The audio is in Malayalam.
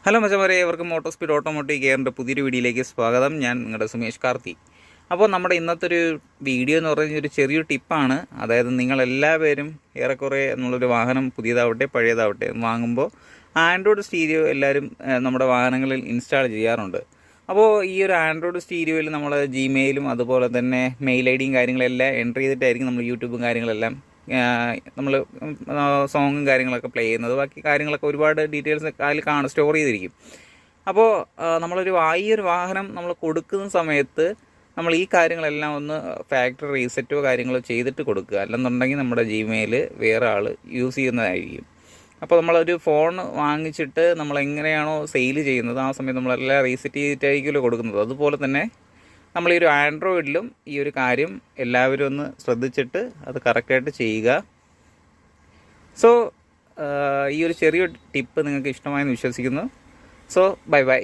ഹലോ മച്ചമാരെ, ഏവർക്കും മോട്ടോ സ്പീഡ് ഓട്ടോമോട്ടീവ് കെയറിൻ്റെ പുതിയൊരു വീഡിയോയിലേക്ക് സ്വാഗതം. ഞാൻ നിങ്ങളുടെ സുമേഷ് കാർത്തി. അപ്പോൾ നമ്മുടെ ഇന്നത്തെ ഒരു വീഡിയോ എന്ന് പറഞ്ഞാൽ ഒരു ചെറിയൊരു ടിപ്പാണ്. അതായത് നിങ്ങളെല്ലാവരും ഏറെക്കുറെ എന്നുള്ളൊരു വാഹനം പുതിയതാവട്ടെ പഴയതാവട്ടെ വാങ്ങുമ്പോൾ ആൻഡ്രോയിഡ് സ്റ്റീരിയോ എല്ലാവരും നമ്മുടെ വാഹനങ്ങളിൽ ഇൻസ്റ്റാൾ ചെയ്യാറുണ്ട്. അപ്പോൾ ഈ ഒരു ആൻഡ്രോയിഡ് സ്റ്റീരിയോയിൽ നമ്മൾ ജിമെയിലും അതുപോലെ തന്നെ മെയിൽ ഐ ഡിയും കാര്യങ്ങളെല്ലാം എൻ്റർ ചെയ്തിട്ടായിരിക്കും നമ്മൾ യൂട്യൂബും കാര്യങ്ങളെല്ലാം നമ്മൾ സോങ്ങും കാര്യങ്ങളൊക്കെ പ്ലേ ചെയ്യുന്നത്. ബാക്കി കാര്യങ്ങളൊക്കെ ഒരുപാട് ഡീറ്റെയിൽസ് അതിൽ സ്റ്റോർ ചെയ്തിരിക്കും. അപ്പോൾ നമ്മളൊരു ഈ ഒരു വാഹനം നമ്മൾ കൊടുക്കുന്ന സമയത്ത് നമ്മൾ ഈ കാര്യങ്ങളെല്ലാം ഒന്ന് ഫാക്ടറി റീസെറ്റോ കാര്യങ്ങളോ ചെയ്തിട്ട് കൊടുക്കുക. അല്ലെന്നുണ്ടെങ്കിൽ നമ്മുടെ ജിമെയിൽ വേറെ ആൾ യൂസ് ചെയ്യുന്നതായിരിക്കും. അപ്പോൾ നമ്മളൊരു ഫോൺ വാങ്ങിച്ചിട്ട് നമ്മൾ എങ്ങനെയാണോ സെയിൽ ചെയ്യുന്നത് ആ സമയത്ത് നമ്മളെല്ലാം റീസെറ്റ് ചെയ്തിട്ടായിരിക്കുമല്ലോ കൊടുക്കുന്നത്. അതുപോലെ തന്നെ നമ്മൾ ഈ ഒരു ആൻഡ്രോയിഡിലും ഈ ഒരു കാര്യം എല്ലാവരും ഒന്ന് ശ്രദ്ധിച്ചിട്ട് അത് കറക്റ്റായിട്ട് ചെയ്യുക. സോ ഈ ഒരു ചെറിയൊരു ടിപ്പ് നിങ്ങൾക്ക് ഇഷ്ടമായെന്ന് വിശ്വസിക്കുന്നു. So bye bye.